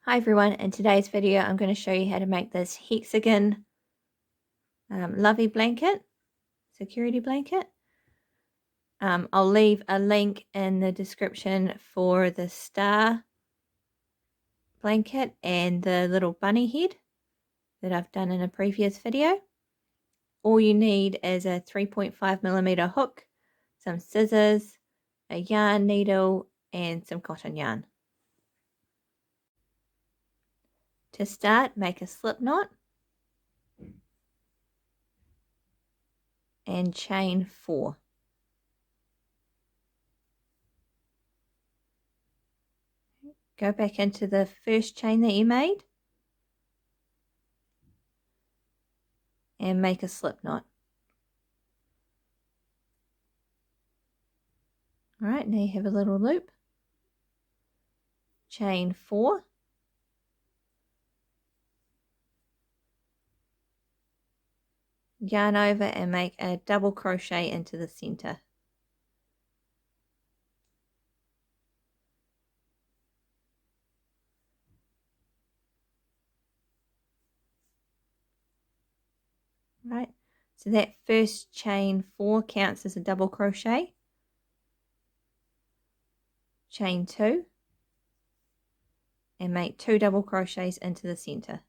Hi everyone, in today's video I'm going to show you how to make this Hexagon Lovey blanket, security blanket. I'll leave a link in the description for the star blanket and the little bunny head that I've done in a previous video. All you need is a 3.5mm hook, some scissors, a yarn needle and some cotton yarn. To start, make a slip knot and chain 4. Go back into the first chain that you made and make a slip knot. Alright, now you have a little loop. Chain 4. Yarn over and make a double crochet into the center. Right, so that first chain 4 counts as a double crochet. Chain 2 and make 2 double crochets into the center.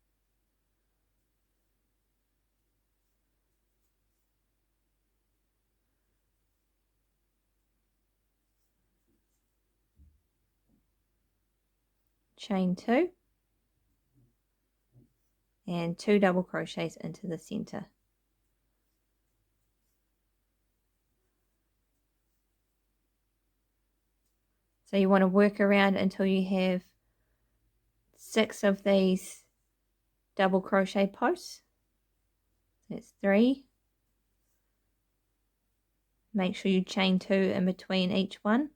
Chain 2 and 2 double crochets into the center. So you want to work around until you have 6 of these double crochet posts. That's 3. Make sure you chain 2 in between each one.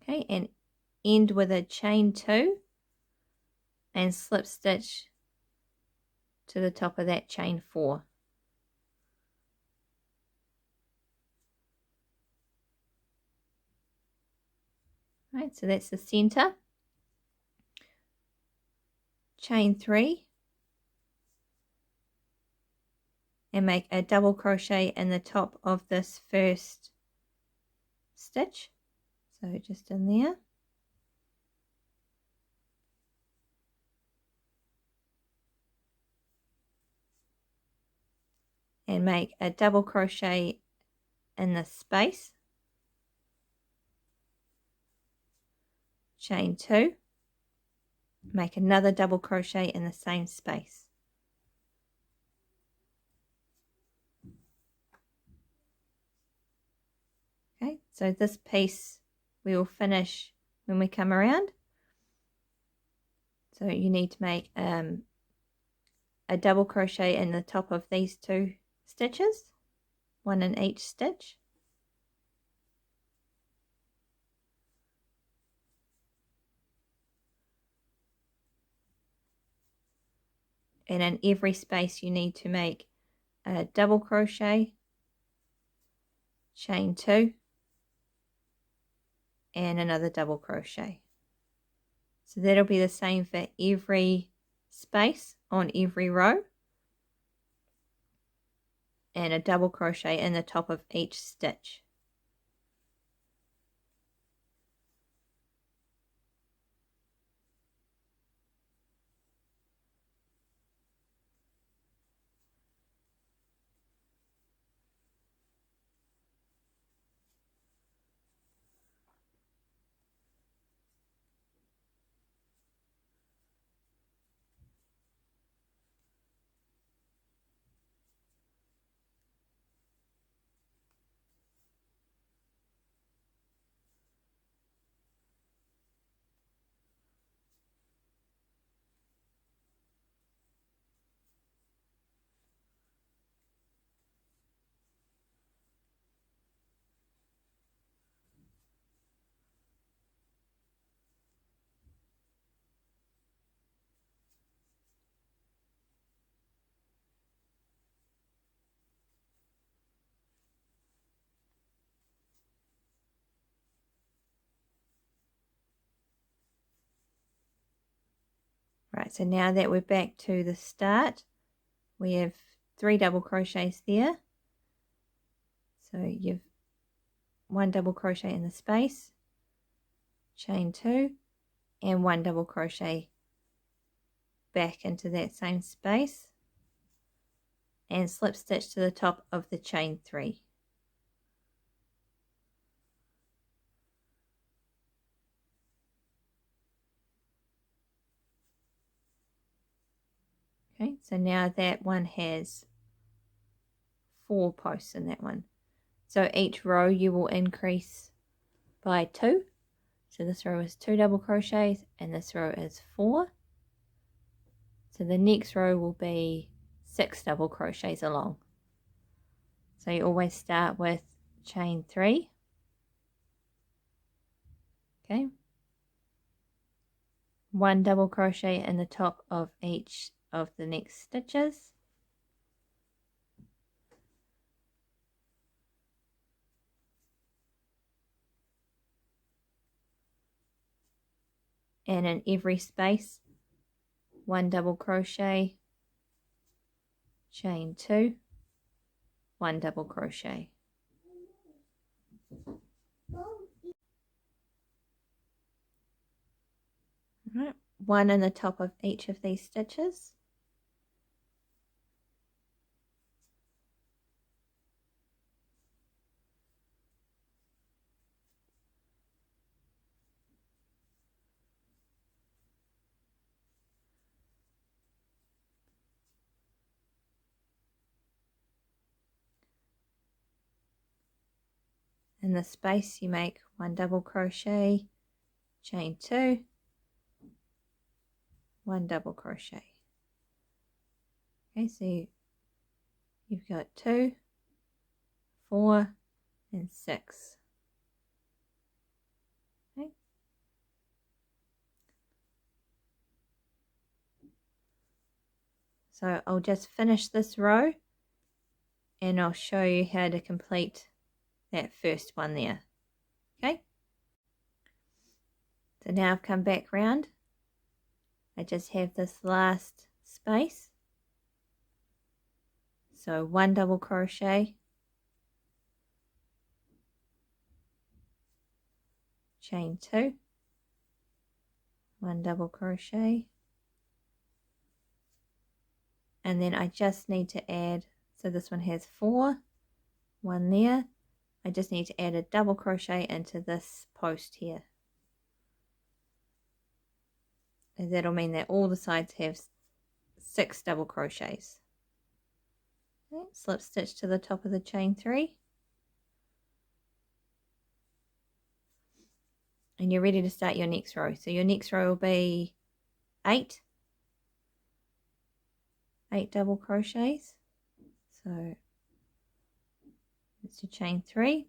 Okay, and end with a chain 2 and slip stitch to the top of that chain 4. Right, so that's the center. Chain 3 and make a double crochet in the top of this first stitch. So just in there. And make a double crochet in the space. Chain 2. Make another double crochet in the same space. Okay, so this piece we will finish when we come around. So you need to make a double crochet in the top of these 2 stitches, 1 in each stitch. And in every space you need to make a double crochet, chain 2 and another double crochet. So that'll be the same for every space on every row, and a double crochet in the top of each stitch. so now that we're back to the start, we have 3 double crochets there. So you've 1 double crochet in the space, chain 2, and 1 double crochet back into that same space, and slip stitch to the top of the chain 3. Okay, so now that one has 4 posts in that one. So each row you will increase by 2. So this row is 2 double crochets and this row is 4. So the next row will be 6 double crochets along. So you always start with chain 3. Okay. 1 double crochet in the top of each of the next stitches. And in every space, 1 double crochet, chain 2, 1 double crochet. Alright, 1 in the top of each of these stitches. In the space you make 1 double crochet, chain 2, 1 double crochet. Okay, so you've got 2, 4 and 6. Okay. So I'll just finish this row and I'll show you how to complete that first one there. Okay, so now I've come back round. I just have this last space, so 1 double crochet, chain 2, 1 double crochet, and then I just need to add, so this one has 4, 1 there, I just need to add a double crochet into this post here. And that'll mean that all the sides have 6 double crochets. Okay, slip stitch to the top of the chain 3. And you're ready to start your next row. So your next row will be 8 double crochets. So it's your chain 3.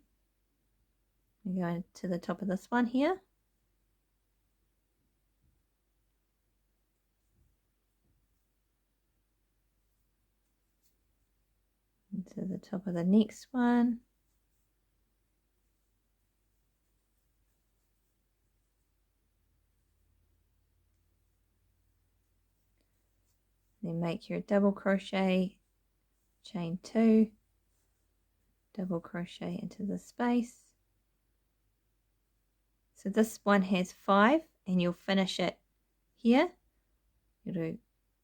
You go to the top of this one here. To the top of the next one. Then make your double crochet, chain 2, double crochet into the space. So this one has 5 and you'll finish it here. You'll do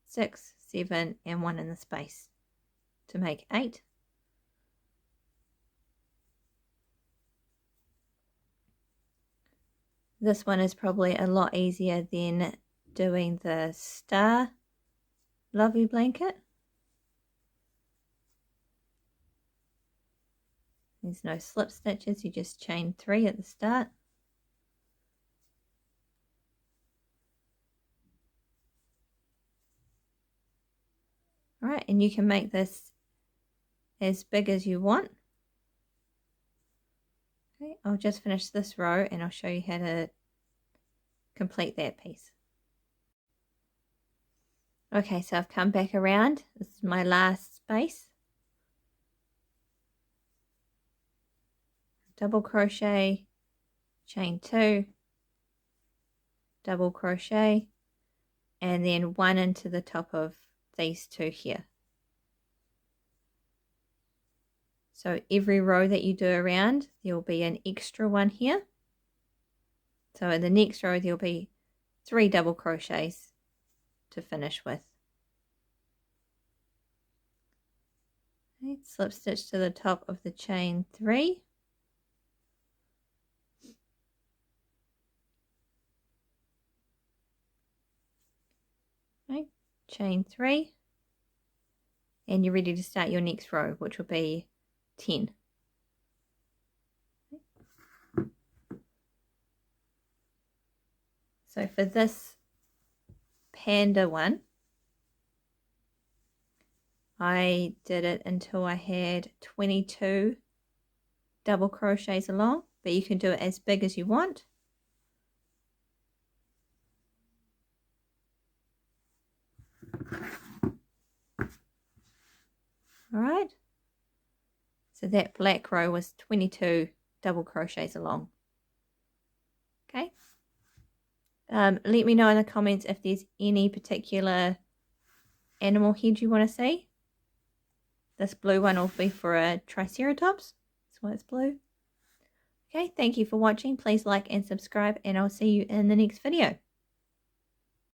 6, 7 and 1 in the space to make 8. This one is probably a lot easier than doing the star lovey blanket. There's no slip stitches, you just chain 3 at the start. Alright, and you can make this as big as you want. Okay, I'll just finish this row and I'll show you how to complete that piece. Okay, so I've come back around. This is my last space. Double crochet, chain 2, double crochet, and then 1 into the top of these 2 here. So every row that you do around, there will be an extra one here. So in the next row, there'll be 3 double crochets to finish with. Okay, slip stitch to the top of the chain 3. Okay, chain 3. And you're ready to start your next row, which will be 10. So for this panda one, I did it until I had 22 double crochets along, but you can do it as big as you want. Alright, so that black row was 22 double crochets along. Okay, let me know in the comments if there's any particular animal head you want to see. This blue one will be for a triceratops, that's why it's blue. Okay, thank you for watching. Please like and subscribe, and I'll see you in the next video.